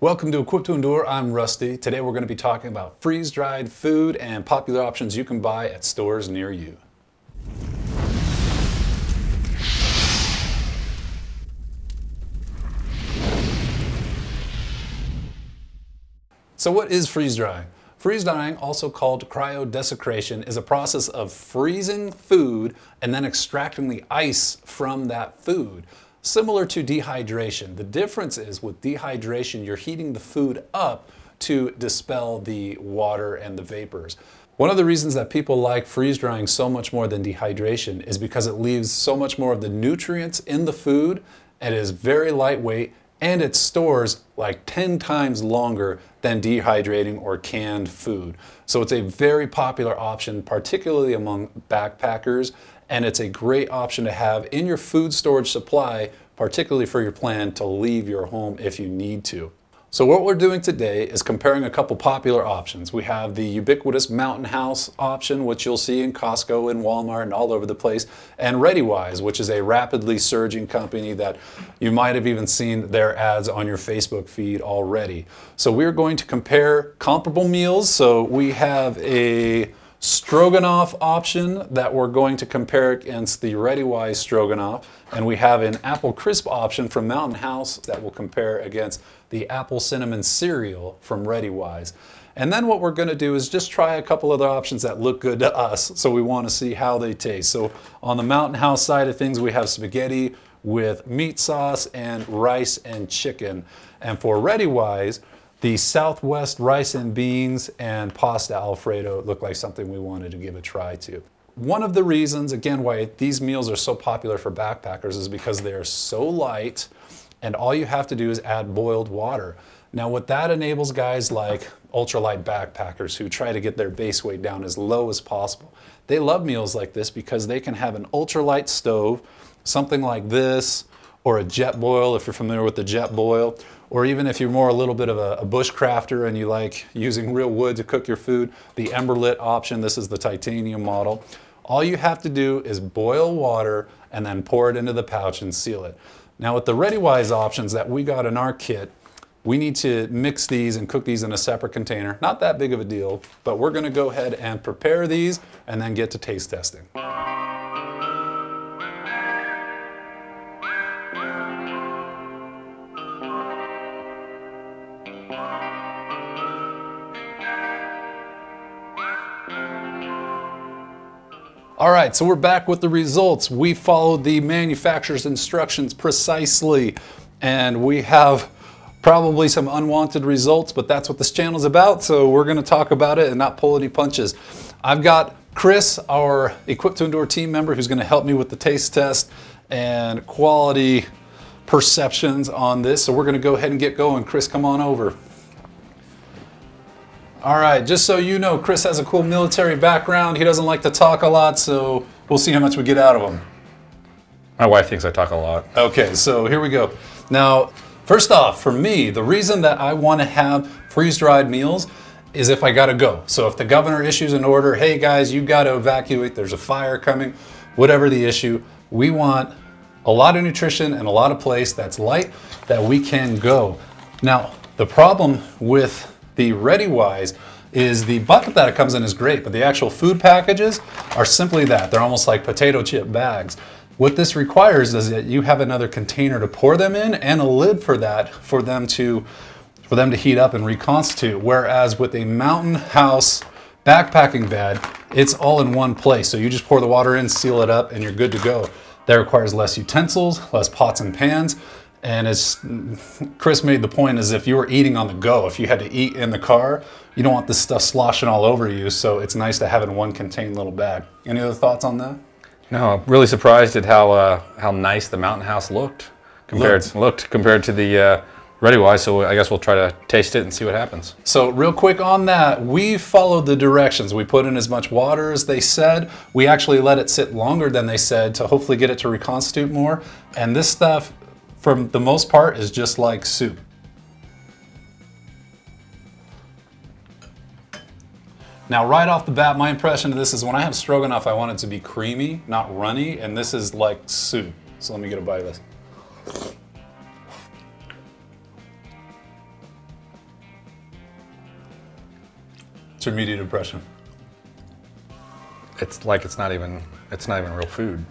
Welcome to Equipped to Endure. I'm Rusty. Today we're going to be talking about freeze-dried food and popular options you can buy at stores near you. So what is freeze-drying? Freeze-drying, also called cryoDESICCation, is a process of freezing food and then extracting the ice from that food. Similar to dehydration. The difference is with dehydration, you're heating the food up to dispel the water and the vapors. One of the reasons that people like freeze-drying so much more than dehydration is because it leaves so much more of the nutrients in the food, and it is very lightweight, and it stores like 10 times longer than dehydrating or canned food. So it's a very popular option, particularly among backpackers, and it's a great option to have in your food storage supply, particularly for your plan to leave your home if you need to. So what we're doing today is comparing a couple popular options. We have the ubiquitous Mountain House option, which you'll see in Costco and Walmart and all over the place, and ReadyWise, which is a rapidly surging company that you might have even seen their ads on your Facebook feed already. So we're going to compare comparable meals. So we have a Stroganoff option that we're going to compare against the ReadyWise Stroganoff, and we have an apple crisp option from Mountain House that will compare against the apple cinnamon cereal from ReadyWise. And then what we're going to do is just try a couple other options that look good to us, so we want to see how they taste. So on the Mountain House side of things, we have spaghetti with meat sauce and rice and chicken. And for ReadyWise, the Southwest rice and beans and pasta Alfredo look like something we wanted to give a try to. One of the reasons, again, why these meals are so popular for backpackers is because they are so light and all you have to do is add boiled water. Now what that enables guys like ultralight backpackers who try to get their base weight down as low as possible. They love meals like this because they can have an ultralight stove, something like this, or a jet boil if you're familiar with the jet boil, or even if you're more a little bit of a bushcrafter and you like using real wood to cook your food, the Emberlit option, this is the titanium model. All you have to do is boil water and then pour it into the pouch and seal it. Now with the ReadyWise options that we got in our kit, we need to mix these and cook these in a separate container. Not that big of a deal, but we're gonna go ahead and prepare these and then get to taste testing. All right, so we're back with the results. We followed the manufacturer's instructions precisely, and we have probably some unwanted results, but that's what this channel's about, so we're gonna talk about it and not pull any punches. I've got Chris, our Equipped to Endure team member, who's gonna help me with the taste test and quality perceptions on this, so we're gonna go ahead and get going. Chris, come on over. All right, just so you know, Chris has a cool military background. He doesn't like to talk a lot, so we'll see how much we get out of him. My wife thinks I talk a lot. Okay, so here we go. Now, first off, for me, the reason that I want to have freeze-dried meals is if I gotta go. So if the governor issues an order, hey guys, you gotta evacuate, there's a fire coming, whatever the issue, we want a lot of nutrition and a lot of place that's light that we can go. Now, the problem with the ReadyWise is the bucket that it comes in is great, but the actual food packages are simply that. They're almost like potato chip bags. What this requires is that you have another container to pour them in and a lid for that for them to heat up and reconstitute. Whereas with a Mountain House backpacking bag, it's all in one place. So you just pour the water in, seal it up, and you're good to go. That requires less utensils, less pots and pans. And as Chris made the point, is if you were eating on the go, if you had to eat in the car, you don't want this stuff sloshing all over you, so it's nice to have it in one contained little bag. Any other thoughts on that? No, I'm really surprised at how nice the Mountain House looked compared to the ReadyWise, so I guess we'll try to taste it and see what happens. So real quick on that, we followed the directions. We put in as much water as they said. We actually let it sit longer than they said to hopefully get it to reconstitute more. And this stuff, for the most part, is just like soup. Now, right off the bat, my impression of this is when I have stroganoff, I want it to be creamy, not runny, and this is like soup. So let me get a bite of this. It's your immediate impression. It's like it's not even real food.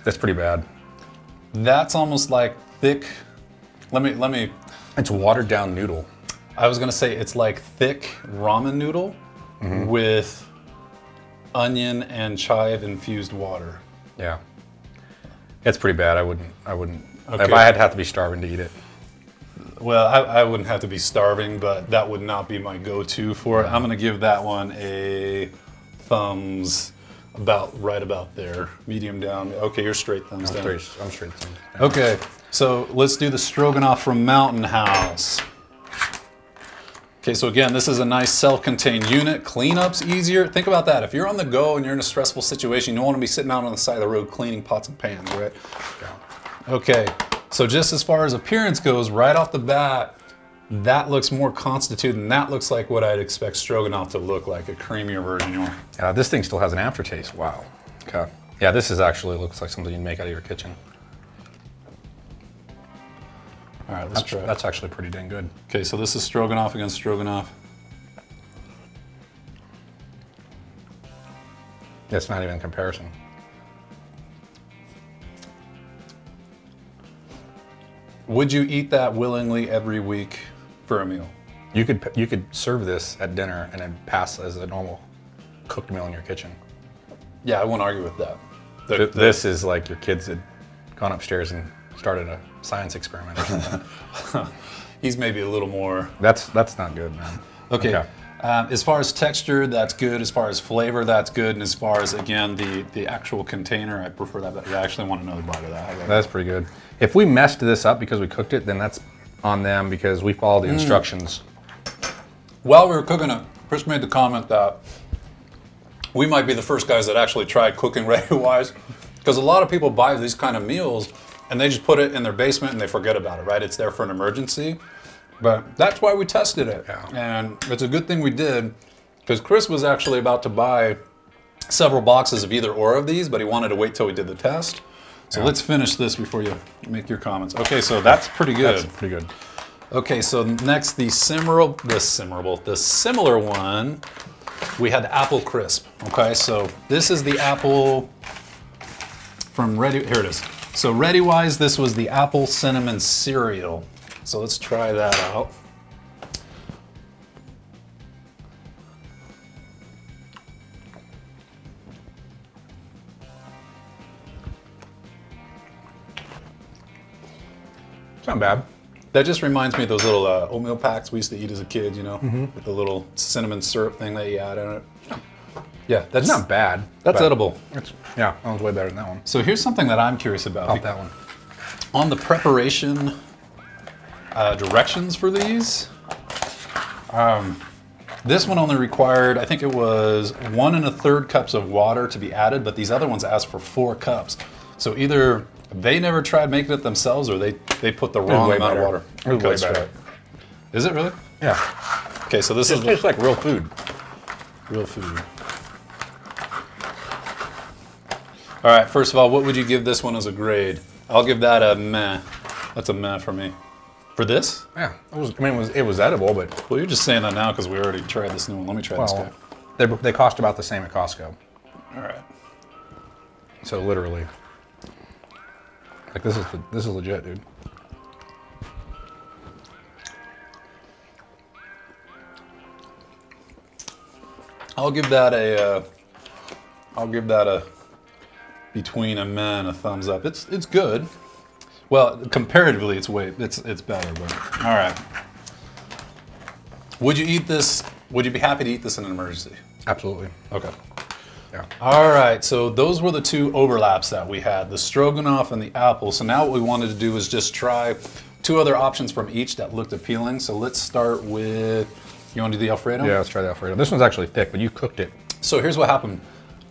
That's pretty bad. That's almost like thick. Let me. It's watered down noodle. I was gonna say it's like thick ramen noodle with onion and chive infused water. Yeah. It's pretty bad. I wouldn't. Okay. If I had to have to be starving to eat it. Well, I wouldn't have to be starving, but that would not be my go-to for it. I'm gonna give that one a thumbs right about there. Medium down. Okay, you're straight thumbs down. I'm straight thumbs down. Okay, so let's do the stroganoff from Mountain House. Okay, so again, this is a nice self-contained unit. Cleanup's easier. Think about that. If you're on the go and you're in a stressful situation, you don't want to be sitting out on the side of the road cleaning pots and pans, right? Yeah. Okay, so just as far as appearance goes, right off the bat, that looks more constituted, and that looks like what I'd expect stroganoff to look like, a creamier version. This thing still has an aftertaste. Wow. Okay. Yeah, this is actually looks like something you'd make out of your kitchen. All right, let's try. That's actually pretty dang good. Okay, so this is stroganoff against stroganoff. It's not even a comparison. Would you eat that willingly every week for a meal? You could serve this at dinner and it'd pass as a normal cooked meal in your kitchen. Yeah, I won't argue with that. This is like your kids had gone upstairs and started a science experiment or something. He's maybe a little more. That's not good, man. Okay. As far as texture, that's good. As far as flavor, that's good. And as far as, again, the actual container, I prefer that better. I actually want another bite of that. That's pretty good. If we messed this up because we cooked it, then that's on them because we followed the instructions. While we were cooking it, Chris made the comment that we might be the first guys that actually tried cooking ReadyWise, because a lot of people buy these kind of meals and they just put it in their basement and they forget about it, right? It's there for an emergency. But that's why we tested it. Yeah. And it's a good thing we did, because Chris was actually about to buy several boxes of either or of these, but he wanted to wait till we did the test. So let's finish this before you make your comments. Okay, so that's pretty good. That's pretty good. Okay, so next the similar one, we had apple crisp. Okay, so this is the apple from here it is. So ReadyWise, this was the apple cinnamon cereal. So let's try that out. It's not bad. That just reminds me of those little oatmeal packs we used to eat as a kid, you know, with the little cinnamon syrup thing that you add in it. Yeah, that's not bad. That's edible. Yeah, that one's way better than that one. So here's something that I'm curious about. That one. On the preparation directions for these, this one only required, I think it was 1 1/3 cups of water to be added, but these other ones asked for 4 cups. So either they never tried making it themselves, or they put the wrong amount of water. It was way better. Is it really? Yeah. Okay, so this is tastes like real food. Real food. All right, first of all, what would you give this one as a grade? I'll give that a meh. That's a meh for me. For this? Yeah, it was edible, but... Well, you're just saying that now because we already tried this new one. Let me try this guy. They cost about the same at Costco. All right. So literally, like this is legit, dude. I'll give that a between a meh and a thumbs up. It's good. Well, comparatively, it's better. But all right. Would you eat this? Would you be happy to eat this in an emergency? Absolutely. Okay. Yeah. All right. So those were the 2 overlaps that we had: the stroganoff and the apple. So now what we wanted to do was just try 2 other options from each that looked appealing. So let's start with. You want to do the Alfredo? Yeah, let's try the Alfredo. This one's actually thick, but you cooked it. So here's what happened.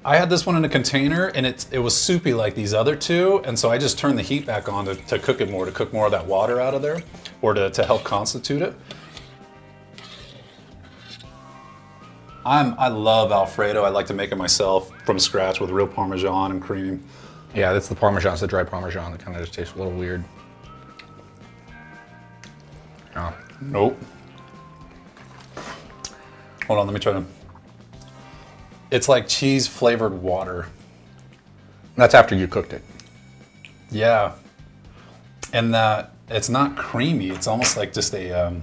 I had this one in a container, and it was soupy like these other 2, and so I just turned the heat back on to cook it more, to cook more of that water out of there, or to help constitute it. I love Alfredo. I like to make it myself from scratch with real Parmesan and cream. Yeah, that's the Parmesan. It's the dry Parmesan that kind of just tastes a little weird. Oh. Nope. Hold on, let me try to. It's like cheese flavored water. That's after you cooked it. Yeah. And that it's not creamy. It's almost like just a,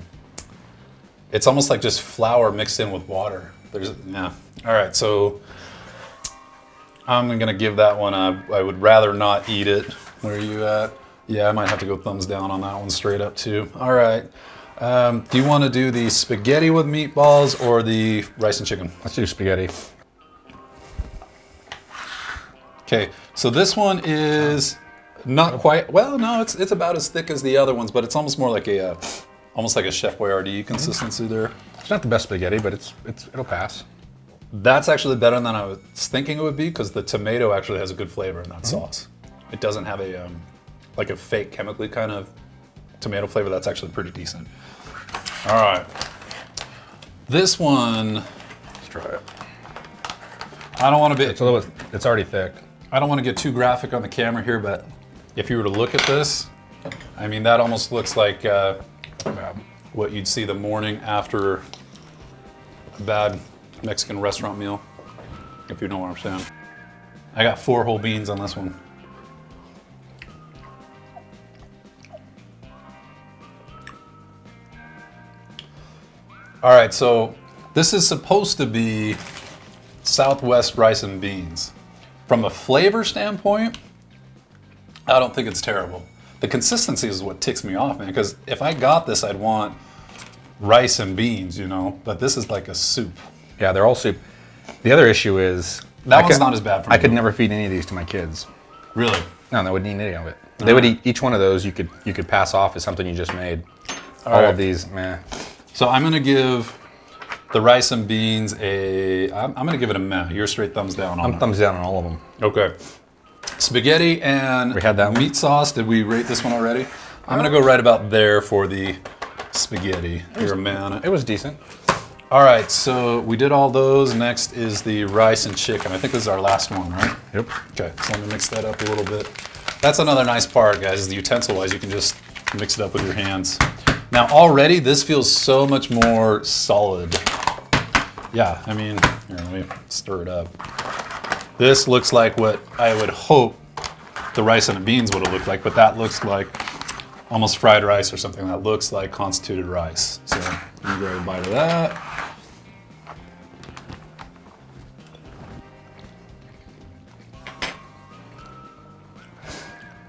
it's almost like just flour mixed in with water. Yeah. All right, so I'm gonna give that one I would rather not eat it. Where are you at? Yeah, I might have to go thumbs down on that one straight up too. All right. Do you want to do the spaghetti with meatballs or the rice and chicken? Let's do spaghetti. Okay, so this one is not quite, well, no, it's about as thick as the other ones, but it's almost more like a, almost like a Chef Boyardee consistency there. It's not the best spaghetti, but it'll pass. That's actually better than I was thinking it would be because the tomato actually has a good flavor in that sauce. It doesn't have a, like a fake chemically kind of tomato flavor. That's actually pretty decent. All right. This one, Let's try it. I don't want to be, It's a little, it's already thick. I don't want to get too graphic on the camera here, but if you were to look at this, I mean, that almost looks like what you'd see the morning after a bad Mexican restaurant meal, if you know what I'm saying. I got 4 whole beans on this one. All right, so this is supposed to be Southwest rice and beans. From a flavor standpoint, I don't think it's terrible. The consistency is what ticks me off, man, because if I got this, I'd want rice and beans, you know, but this is like a soup. Yeah, they're all soup. The other issue is That one's not as bad for me. I could never feed any of these to my kids. Really? No, they wouldn't eat any of it. They would eat each one of those. You could pass off as something you just made. All of these, meh. So I'm gonna give the rice and beans I'm gonna give it a meh. You're straight thumbs down on it. I'm thumbs down on all of them. Okay. Spaghetti and We had that one. meat sauce. Did we rate this one already? I'm gonna go right about there for the spaghetti. You're a man. It was decent. All right, so we did all those. Next is the rice and chicken. I think this is our last one, right? Yep. Okay, so let me mix that up a little bit. That's another nice part, guys, is the utensil-wise, you can just mix it up with your hands. Now, already, this feels so much more solid. Yeah, I mean, here, let me stir it up. This looks like what I would hope the rice and the beans would have looked like, but that looks like almost fried rice or something. That looks like constituted rice. So, let me grab a bite of that.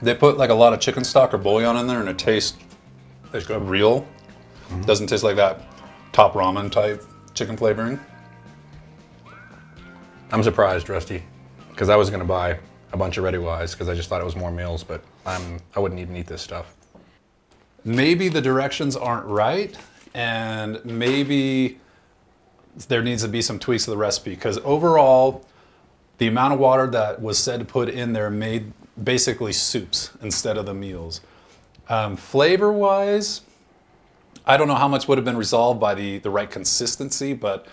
They put like a lot of chicken stock or bouillon in there, and it tastes real. Doesn't taste like that top ramen type chicken flavoring. I'm surprised, Rusty, because I was going to buy a bunch of ReadyWise because I just thought it was more meals, but I wouldn't even eat this stuff. Maybe the directions aren't right, and maybe there needs to be some tweaks to the recipe, because overall, the amount of water that was said to put in there made basically soups instead of the meals. Flavor-wise, I don't know how much would have been resolved by the right consistency, but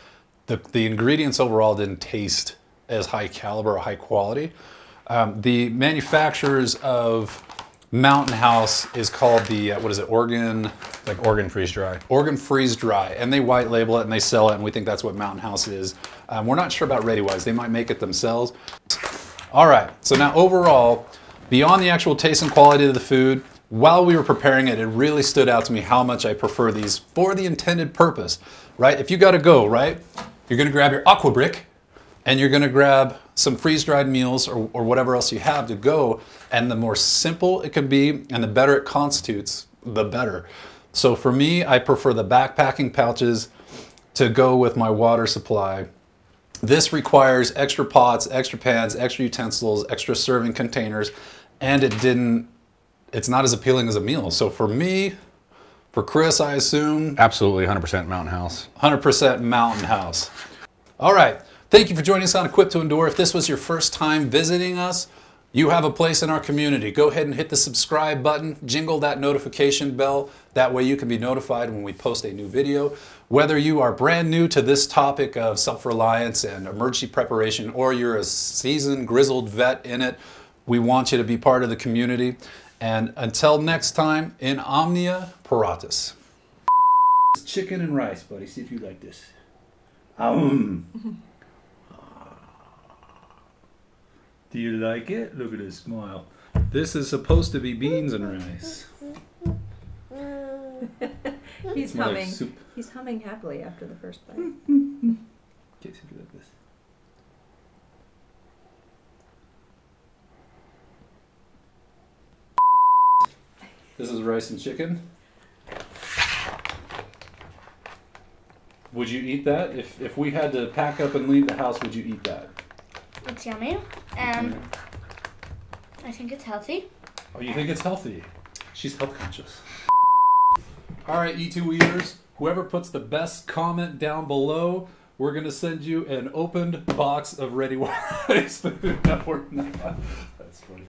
the ingredients overall didn't taste as high caliber or high quality. The manufacturers of Mountain House is called the, what is it, Oregon? Like Oregon Freeze Dry. Oregon Freeze Dry, and they white label it and they sell it, and we think that's what Mountain House is. We're not sure about ReadyWise. They might make it themselves. All right, so now overall, beyond the actual taste and quality of the food, while we were preparing it, it really stood out to me how much I prefer these for the intended purpose, right? If you gotta go, right? You're gonna grab your aqua brick, and you're gonna grab some freeze-dried meals or whatever else you have to go, and the more simple it can be and the better it constitutes, the better. So for me, I prefer the backpacking pouches to go with my water supply. This requires extra pots, extra pans, extra utensils, extra serving containers, and it's not as appealing as a meal. So for me, for Chris, I assume, Absolutely 100% Mountain House. 100% Mountain House. All right, thank you for joining us on Equipped to Endure. If this was your first time visiting us, you have a place in our community. Go ahead and hit the subscribe button, jingle that notification bell. That way you can be notified when we post a new video. Whether you are brand new to this topic of self-reliance and emergency preparation, or you're a seasoned, grizzled vet in it, we want you to be part of the community. And until next time, in omnia paratus. Chicken and rice, buddy. See if you like this. Do you like it? Look at his smile. This is supposed to be beans and rice. He's More like humming. soup. He's humming happily after the first bite. Get you like this. This is rice and chicken. Would you eat that? If we had to pack up and leave the house, would you eat that? It's yummy. I think it's healthy. Oh, you think it's healthy? She's health conscious. All right, E2 eaters, whoever puts the best comment down below, we're going to send you an opened box of ReadyWise food. No, we're not. That's funny.